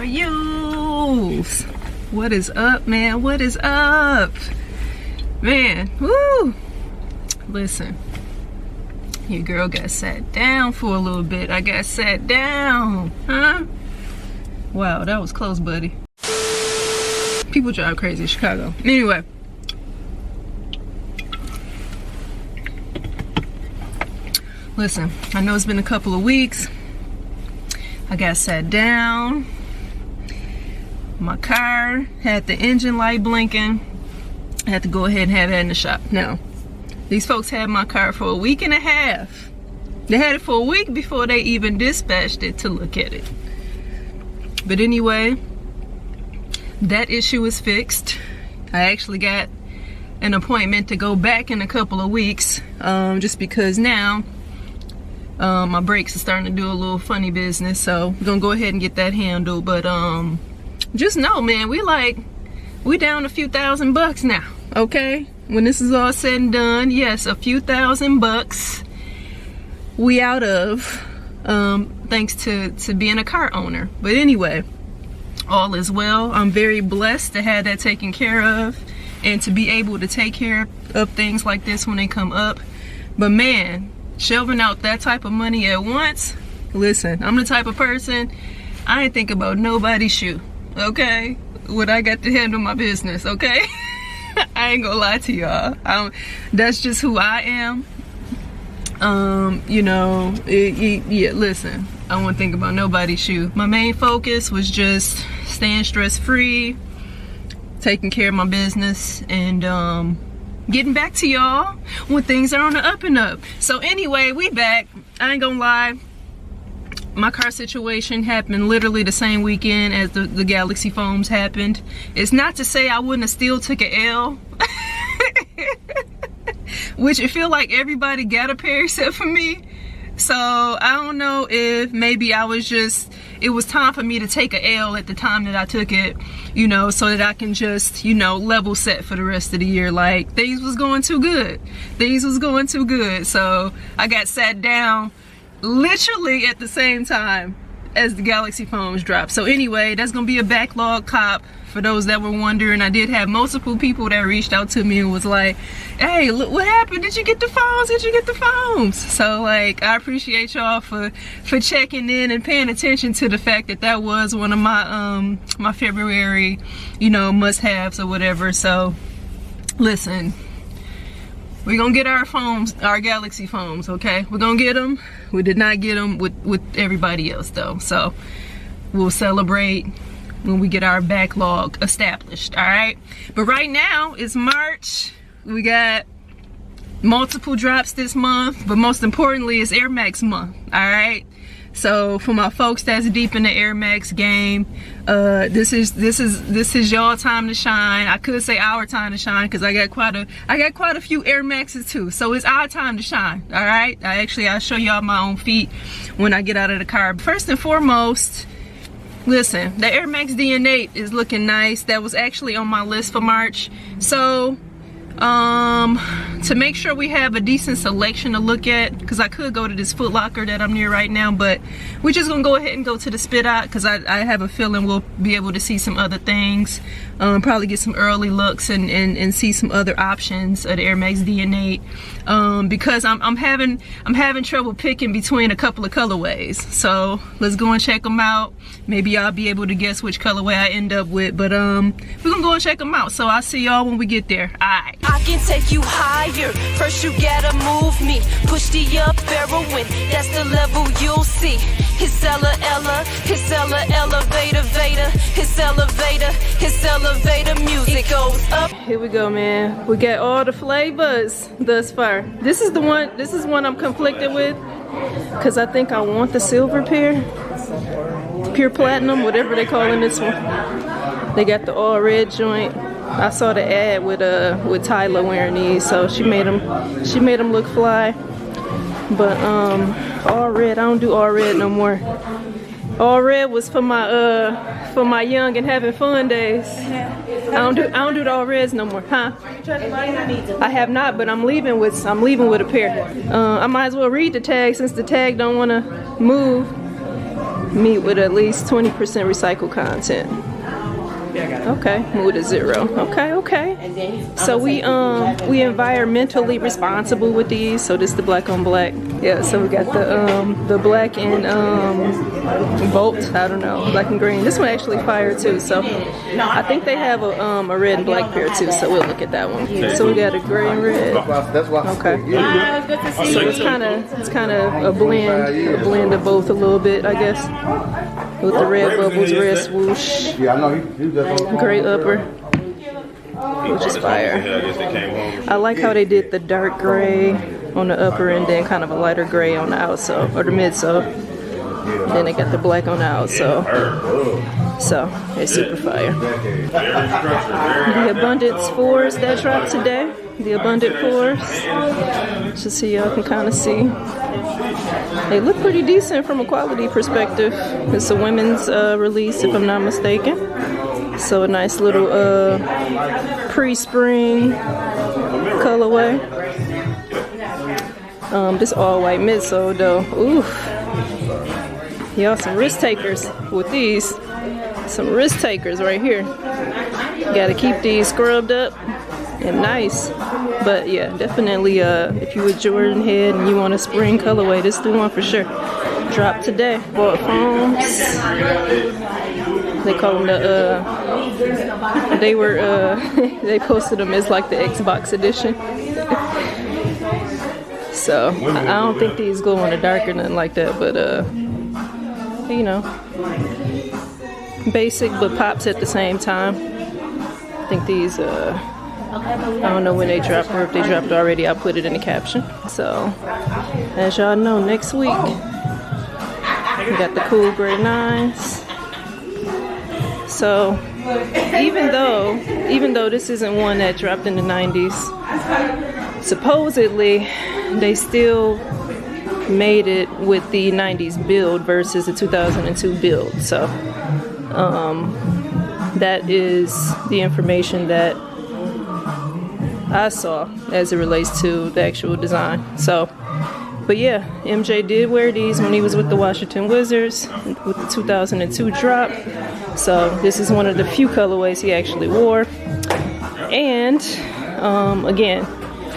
are you? What is up, man? What is up? Man, woo! Listen, your girl got sat down for a little bit. I got sat down, huh? Wow, that was close, buddy. People drive crazy in Chicago. Anyway. Listen, I know it's been a couple of weeks. I got sat down. My car had the engine light blinking. I had to go ahead and have that in the shop. Now, these folks had my car for a week and a half. They had it for a week before they even dispatched it to look at it. But anyway, that issue is fixed. I actually got an appointment to go back in a couple of weeks, just because now my brakes are starting to do a little funny business, so we're gonna go ahead and get that handled. But just know, man, we down a few $1,000 now, okay? When this is all said and done, yes, a few $1,000 we out of, thanks to being a car owner. But anyway, all is well. I'm very blessed to have that taken care of and to be able to take care of things like this when they come up. But man, shelving out that type of money at once, listen, I'm the type of person, I ain't think about nobody's shoe, okay? When I got to handle my business, okay? I ain't gonna lie to y'all. That's just who I am. You know, yeah, listen, I won't think about nobody's shoe. My main focus was just staying stress-free, taking care of my business, and getting back to y'all when things are on the up and up. So anyway, we back. I ain't gonna lie, my car situation happened literally the same weekend as the Galaxy foams happened. It's not to say I wouldn't have still took an L, which I feel like everybody got a pair except for me. So I don't know if maybe I was just, it was time for me to take a L at the time that I took it, you know, so that I can just, you know, level set for the rest of the year. Like, things was going too good. Things was going too good. So I got sat down literally at the same time as the Galaxy foams dropped. So anyway, that's gonna be a backlog cop. For those that were wondering, I did have multiple people that reached out to me and was like, hey, look what happened, did you get the foams, did you get the foams? So like, I appreciate y'all for checking in and paying attention to the fact that that was one of my my February, you know, must-haves or whatever. So listen, we're gonna get our foams, our Galaxy foams, okay? We're gonna get them. We did not get them with everybody else though, so we'll celebrate when we get our backlog established, all right? But right now it's March. We got multiple drops this month, but most importantly it's Air Max month, all right? So for my folks that's deep in the Air Max game, this is y'all time to shine. I could say our time to shine because I got quite a few Air Maxes too. So it's our time to shine, all right? I'll show y'all my own feet when I get out of the car. First and foremost, listen, the Air Max Dn8 is looking nice. That was actually on my list for March. So to make sure we have a decent selection to look at, because I could go to this Foot Locker that I'm near right now, but we're just gonna go ahead and go to the Spit Out because I have a feeling we'll be able to see some other things, probably get some early looks and see some other options of the Air Max Dn8, because I'm having trouble picking between a couple of colorways. So let's go and check them out. Maybe I'll be able to guess which colorway I end up with, but we're gonna go and check them out. So I'll see y'all when we get there. All right. I can take you higher. First you gotta move me. Push the up heroin. That's the level you'll see. His elevator, Vader. His elevator music goes up. Here we go, man. We got all the flavors thus far. This is one I'm conflicted with because I think I want the silver pair. Pure platinum, whatever they call in this one. They got the all red joint. I saw the ad with Tyler wearing these, so she made them look fly. But all red, I don't do all red no more. All red was for my young and having fun days. I don't do the all reds no more, huh? I have not, but I'm leaving with a pair. I might as well read the tag since the tag don't want to move. meat with at least 20% recycled content. Okay, move to 0. Okay. So we environmentally responsible with these. So this is the black on black. Yeah. So we got the black and Bolt. I don't know, black and green. This one actually fire too. So I think they have a red and black pair too. So we'll look at that one. So we got a gray and red. Okay. So it's kind of a blend of both a little bit, I guess. With the red bubbles, red swoosh, gray upper, which is fire. I like how they did the dark gray on the upper and then kind of a lighter gray on the outsole, or the midsole. Then they got the black on the outsole. So, it's super fire. The Abundance 4s that dropped today. The Abundant 4s. Just so y'all can kind of see. They look pretty decent from a quality perspective. It's a women's release, if I'm not mistaken. So a nice little pre-spring colorway. This all white midsole though. Oof. Y'all some risk takers with these. Some risk takers right here. Gotta keep these scrubbed up and nice. But yeah, definitely if you a Jordan head and you want a spring colorway, this is the one for sure. Drop today. Bought foams. They call them the they were they posted them as like the Xbox edition. So I don't think these go on a dark or nothing like that, but you know, basic but pops at the same time. I think these I don't know when they dropped or if they dropped already. I'll put it in the caption. So as y'all know, next week we got the cool gray 9s. So even though this isn't one that dropped in the 90s, supposedly they still made it with the 90s build versus the 2002 build. So that is the information that I saw as it relates to the actual design. So, but yeah, MJ did wear these when he was with the Washington Wizards with the 2002 drop. So this is one of the few colorways he actually wore. And again,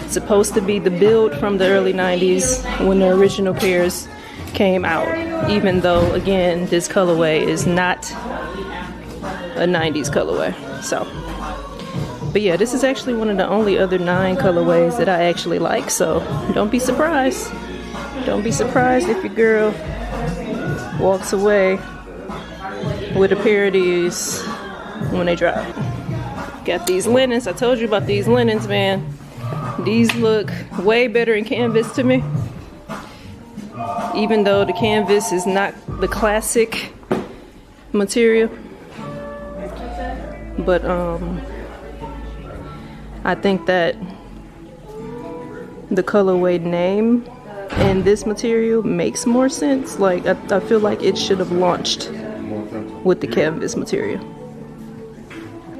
it's supposed to be the build from the early 90s when the original pairs came out, even though again this colorway is not a 90s colorway. So but yeah, this is actually one of the only other 9 colorways that I actually like, so don't be surprised. Don't be surprised if your girl walks away with a pair of these when they drop. Got these linens. I told you about these linens, man. These look way better in canvas to me. Even though the canvas is not the classic material. But I think that the colorway name and this material makes more sense. Like I feel like it should have launched with the canvas material.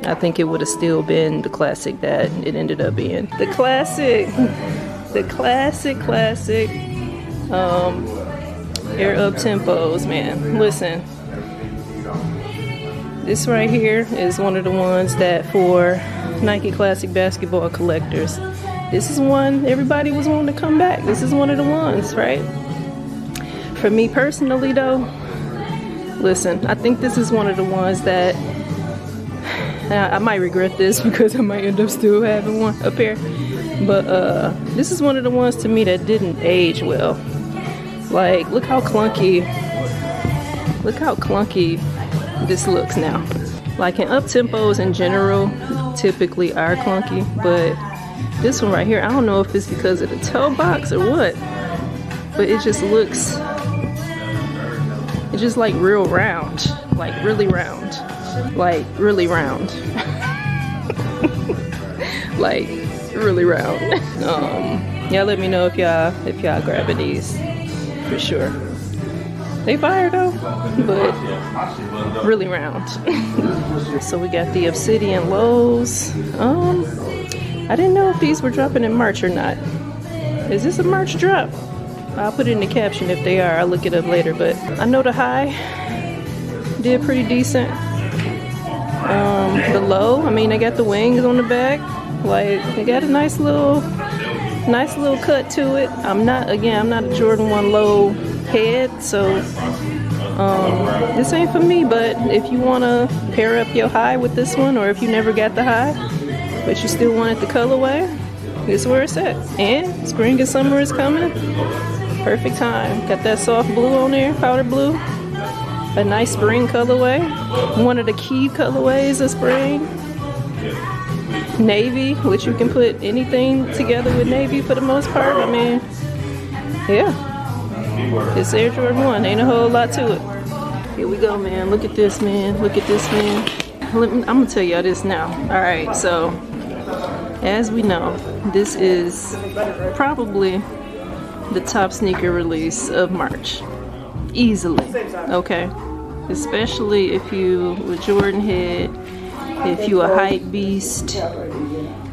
I think it would have still been the classic that it ended up being. The classic Air Up Tempos, man. Listen, this right here is one of the ones that for Nike Classic basketball collectors, this is one everybody was wanting to come back. This is one of the ones, right? For me personally though, listen, I think this is one of the ones that I might regret this because I might end up still having a pair, but this is one of the ones to me that didn't age well. Like, look how clunky this looks now. Like in up tempos in general typically are clunky, but this one right here, I don't know if it's because of the toe box or what, but it just looks, it's just like real round, like really round, like really round. Like really round. Y'all let me know if y'all grabbing these for sure. They fire though, but really round. So we got the Obsidian Lows. I didn't know if these were dropping in March or not. Is this a March drop? I'll put it in the caption if they are. I'll look it up later, but I know the high did pretty decent. The low, I mean, they got the wings on the back. Like, they got a nice little cut to it. I'm not a Jordan 1 low head, so this ain't for me. But if you want to pair up your high with this one, or if you never got the high but you still wanted the colorway, this is where it's at. And spring and summer is coming. Perfect time. Got that soft blue on there, powder blue. A nice spring colorway. One of the key colorways of spring. Navy, which you can put anything together with navy for the most part. I mean, yeah. It's Air Jordan 1. Ain't a whole lot to it. Here we go, man. Look at this, man. Look at this, man. I'm gonna tell y'all this now. Alright, so as we know, this is probably the top sneaker release of March. Easily. Okay? Especially if you a Jordan head, if you a hype beast,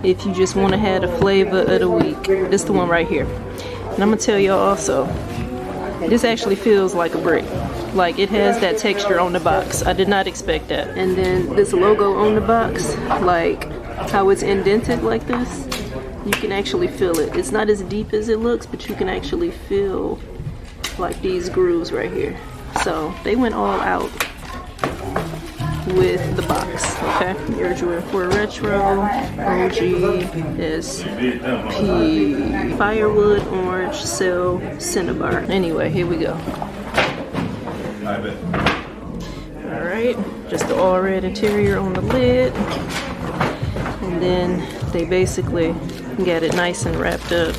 if you just want to have the flavor of the week. This is the one right here. And I'm gonna tell y'all also, this actually feels like a brick. Like, it has that texture on the box. I did not expect that. And then this logo on the box, like how it's indented like this, you can actually feel it. It's not as deep as it looks, but you can actually feel like these grooves right here. So they went all out with the box. Okay, Air Jordan 4 Retro, OG, SP, Firewood, Orange, Cell, Cinnabar. Anyway, here we go. Alright, just the all red interior on the lid. And then they basically got it nice and wrapped up.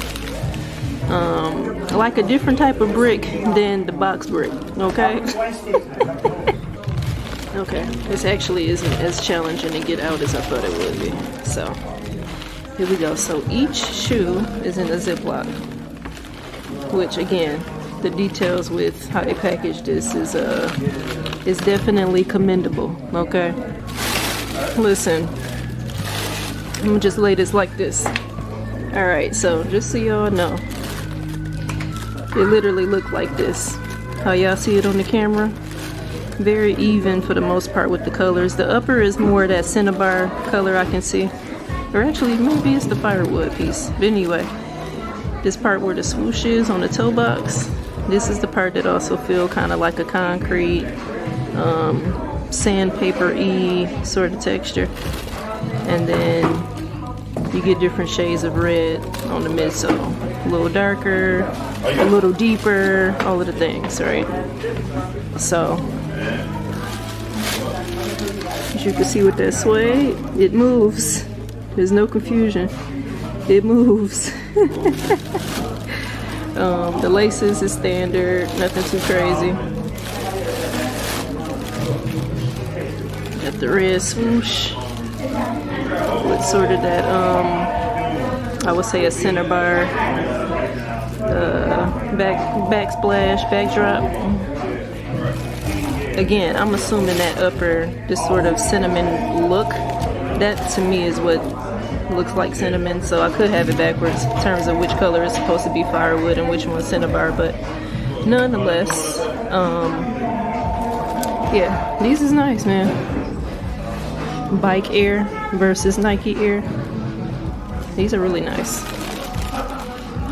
Like a different type of brick than the box brick, okay? Okay, this actually isn't as challenging to get out as I thought it would be. So, here we go. So each shoe is in a Ziploc, which again, the details with how they package this is definitely commendable, okay? Listen, I'm gonna just lay this like this. Alright, so just so y'all know, it literally looked like this. How y'all see it on the camera? Very even for the most part with the colors. The upper is more that Cinnabar color I can see. Or actually, maybe it's the Firewood piece. But anyway, this part where the swoosh is on the toe box, this is the part that also feel kind of like a concrete, sandpaper-y sort of texture. And then you get different shades of red on the midsole. A little darker, a little deeper, all of the things, right? So, as you can see with that suede, it moves. There's no confusion. It moves. The laces is standard, nothing too crazy. Got the red swoosh with sort of that, I would say a Cinnabar backsplash, backdrop. Again, I'm assuming that upper, this sort of cinnamon look, that to me is what looks like cinnamon, so I could have it backwards in terms of which color is supposed to be Firewood and which one's Cinnabar, but nonetheless, yeah, these is nice, man. Bike Air versus Nike Air. These are really nice.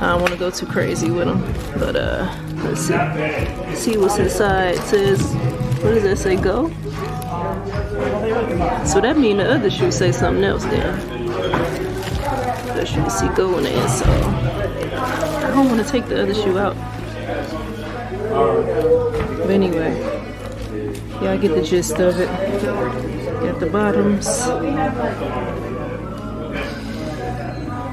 I don't want to go too crazy with them, but let's see what's inside. It says, what does that say, go? So that means the other shoe say something else then. That should see go in the insole. I don't want to take the other shoe out. But anyway, y'all get the gist of it. Got the bottoms.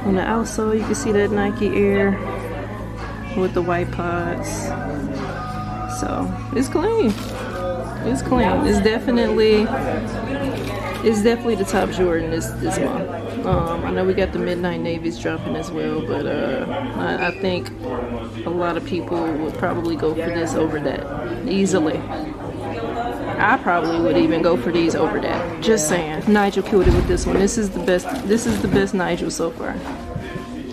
On the outsole, you can see that Nike Air with the white pods. So it's clean. It's clean. It's definitely the top Jordan this month. I know we got the Midnight Navies dropping as well, but I think a lot of people would probably go for this over that easily. I probably would even go for these over that. Just saying. Nigel killed it with this one. This is the best. This is the best Nigel so far.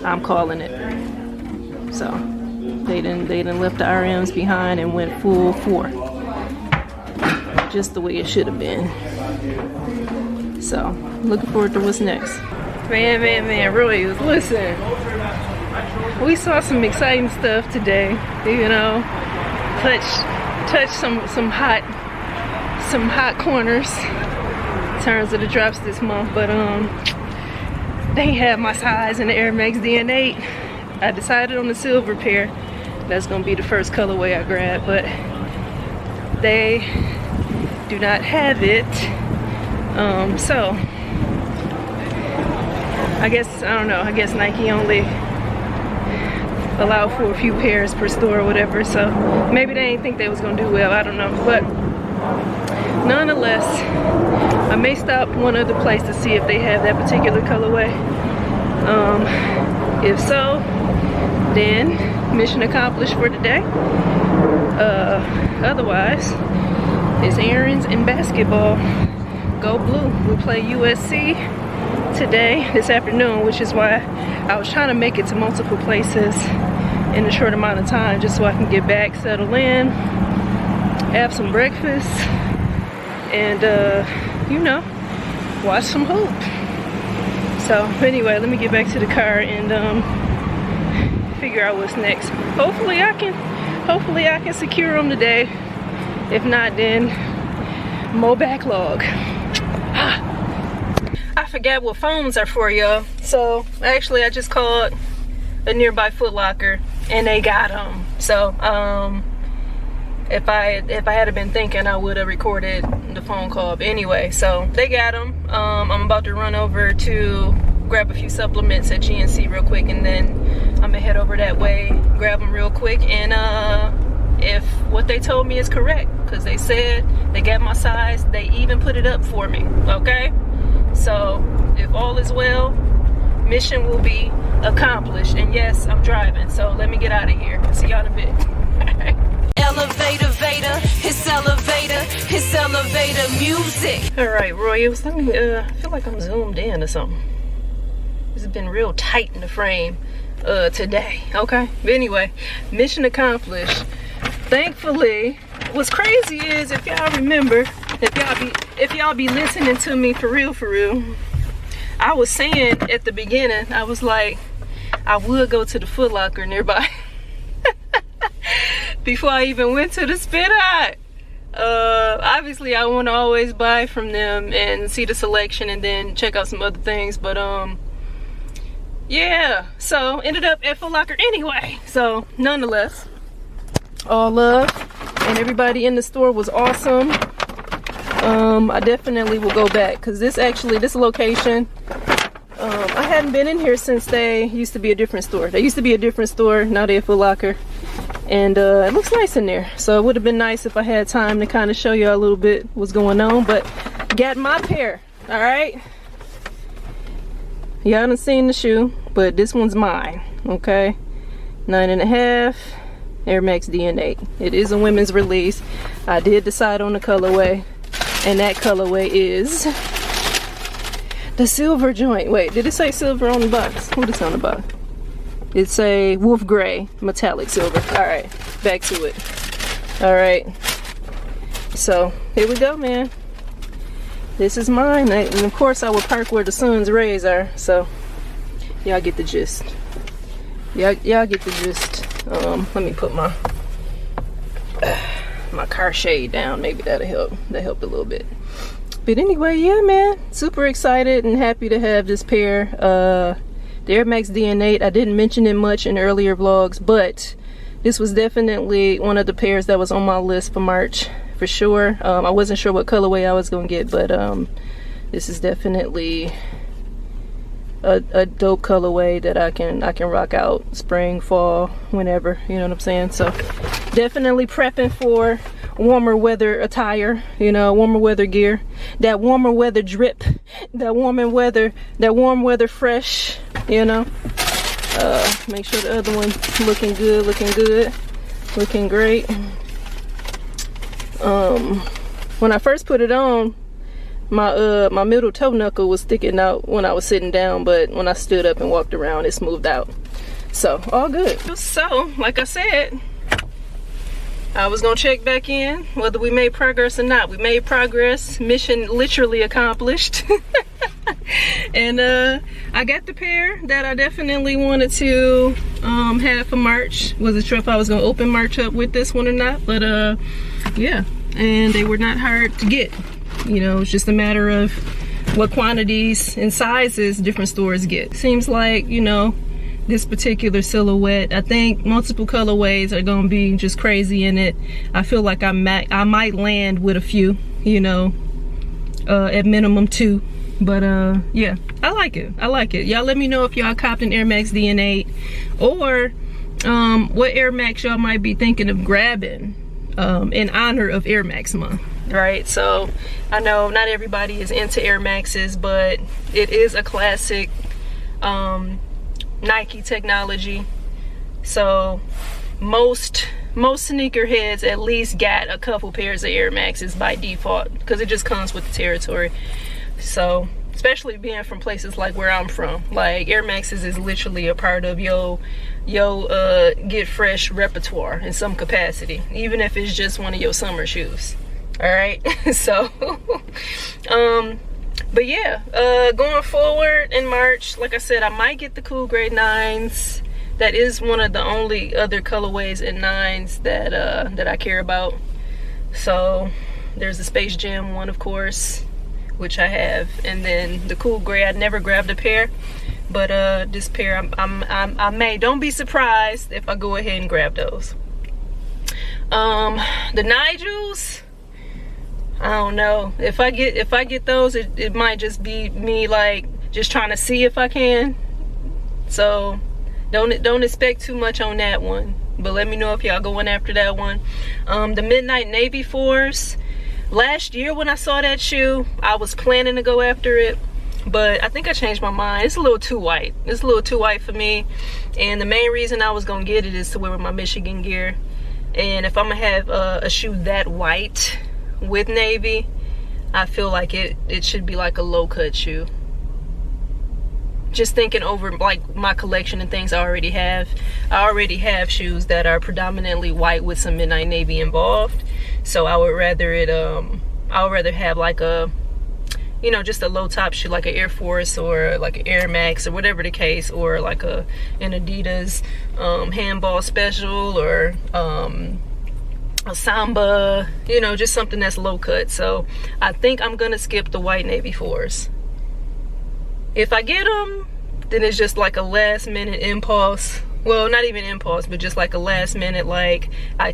I'm calling it. So They didn't left the RMs behind and went full 4. Just the way it should have been. So, looking forward to what's next. Man, Royals, listen. We saw some exciting stuff today. You know, touch some hot corners in terms of the drops this month, but they ain't have my size in the Air Max Dn8. I decided on the silver pair. That's gonna be the first colorway I grab, but they do not have it. So I guess, I don't know, I guess Nike only allow for a few pairs per store or whatever, so maybe they didn't think they was gonna do well, I don't know. But nonetheless, I may stop one other place to see if they have that particular colorway. If so, then mission accomplished for today. Otherwise, it's errands and basketball. Go blue. We play USC today, this afternoon, which is why I was trying to make it to multiple places in a short amount of time, just so I can get back, settle in, have some breakfast, and you know, watch some hoop. So anyway, let me get back to the car and figure out what's next. Hopefully I can secure them today. If not, then more backlog. I forgot what phones are for, y'all. So actually I just called a nearby Foot Locker and they got them. So if I had been thinking, I would have recorded the phone call. But anyway, so they got them. I'm about to run over to grab a few supplements at GNC real quick, and then I'm gonna head over that way, grab them real quick, and if what they told me is correct, because they said they got my size, they even put it up for me, okay? So if all is well, mission will be accomplished. And yes, I'm driving, so let me get out of here. See y'all in a bit. Elevator, Vader, it's elevator music. All right, Royals, let me, I feel like I'm zoomed in or something. It's been real tight in the frame today, okay? But anyway, mission accomplished. Thankfully, what's crazy is, if y'all remember, if y'all be listening to me for real, I was saying at the beginning, I was like, I would go to the Foot Locker nearby before I even went to the Spit Hot. Obviously I want to always buy from them and see the selection and then check out some other things, but yeah, so ended up at Foot Locker anyway. So nonetheless, all love, and everybody in the store was awesome. I definitely will go back, because this location, I hadn't been in here since they used to be a different store. They used to be a different store, now they're Foot Locker, and it looks nice in there. So it would have been nice if I had time to kind of show you a little bit what's going on, but got my pair, all right? Y'all done seen the shoe, but this one's mine, okay? 9.5 Air Max Dn8. It is a women's release. I did decide on the colorway, and that colorway is the silver joint. Wait, did it say silver on the box? What is on the box? It's a wolf gray metallic silver. All right, back to it. All right, so here we go, man. This is mine, and of course I will park where the sun's rays are, so y'all get the gist. Y'all get the gist. Let me put my car shade down. Maybe that'll help. That helped a little bit. But anyway, yeah, man, super excited and happy to have this pair. The Air Max Dn8, I didn't mention it much in earlier vlogs, but this was definitely one of the pairs that was on my list for March, for sure. I wasn't sure what colorway I was gonna get, but this is definitely a dope colorway that I can rock out spring, fall, whenever, you know what I'm saying? So definitely prepping for warmer weather attire, you know, warmer weather gear, that warmer weather drip, that warm weather fresh, you know. Make sure the other one's looking good, looking great. When I first put it on, my middle toe knuckle was sticking out when I was sitting down, but when I stood up and walked around, it smoothed out. So all good. So like I said, I was gonna check back in whether we made progress or not. We made progress, mission literally accomplished. And I got the pair that I definitely wanted to have for March. Wasn't sure if I was gonna open March up with this one or not, but yeah, and they were not hard to get. You know, it's just a matter of what quantities and sizes different stores get. Seems like, you know, this particular silhouette, I think multiple colorways are gonna be just crazy in it. I feel like I might land with a few, you know, at minimum 2. But yeah, I like it. I like it. Y'all let me know if y'all copped an Air Max Dn8 or what Air Max y'all might be thinking of grabbing in honor of Air Max month, right? So I know not everybody is into Air Maxes, but it is a classic Nike technology. So most sneakerheads at least got a couple pairs of Air Maxes by default because it just comes with the territory. So especially being from places like where I'm from, like Air Maxes is literally a part of yo get fresh repertoire in some capacity, even if it's just one of your summer shoes. All right. So but yeah, going forward in March, like I said, I might get the cool grade 9s. That is one of the only other colorways in 9s that I care about. So there's the Space Jam one, of course, which I have, and then the cool gray. I never grabbed a pair, but this pair I may. Don't be surprised if I go ahead and grab those. The Nigels, I don't know if I get those. It might just be me like just trying to see if I can. So don't expect too much on that one. But let me know if y'all going after that one. The Midnight Navy 4s. Last year when I saw that shoe, I was planning to go after it, but I think I changed my mind. It's a little too white. It's a little too white for me, and the main reason I was gonna get it is to wear with my Michigan gear. And if I'm gonna have a shoe that white with navy, I feel like it should be like a low cut shoe. Just thinking over like my collection and things I already have shoes that are predominantly white with some midnight navy involved. So I would rather have like a, you know, just a low top shoe, like an Air Force or like an Air Max or whatever the case, or like an Adidas handball special, or a Samba, you know, just something that's low cut. So I think I'm gonna skip the white navy 4s. If I get them, then it's just like a last minute impulse. Well, not even impulse, but just like a last minute, like I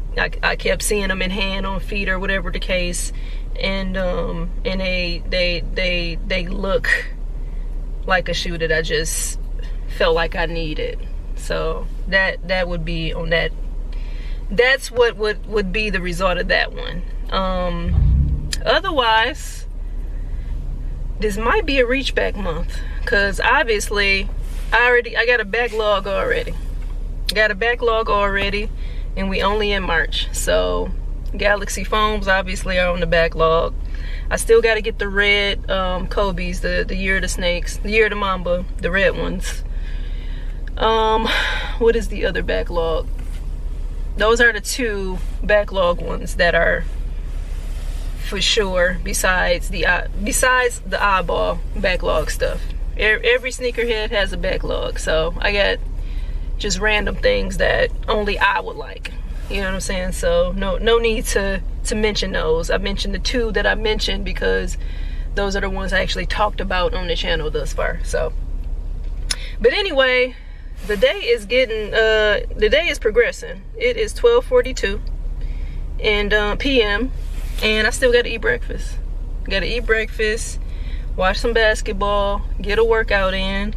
kept seeing them in hand, on feet, or whatever the case, and they look like a shoe that I just felt like I needed. So that would be on that. That's what would be the result of that one. Otherwise, this might be a reach back month, because obviously I got a backlog already. And we only in March. So Galaxy foams obviously are on the backlog. I still got to get the red Kobe's, the Year of the Snakes, the Year of the Mamba, the red ones. What is the other backlog? Those are the 2 backlog ones that are for sure, besides the oddball backlog stuff. Every sneakerhead has a backlog, so I got just random things that only I would like. You know what I'm saying? So no need to mention those. I mentioned the 2 that I mentioned because those are the ones I actually talked about on the channel thus far. So, but anyway, the day is progressing. It is 12:42 and p.m. and I still got to eat breakfast. Gotta eat breakfast, watch some basketball, get a workout in.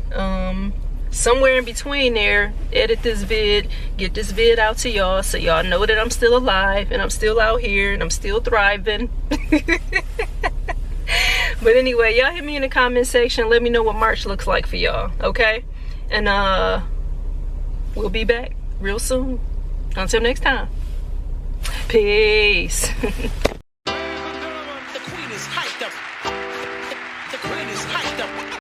Somewhere in between there, edit this vid, get this vid out to y'all so y'all know that I'm still alive and I'm still out here and I'm still thriving. But anyway, y'all hit me in the comment section. Let me know what March looks like for y'all, okay? And we'll be back real soon. Until next time. Peace.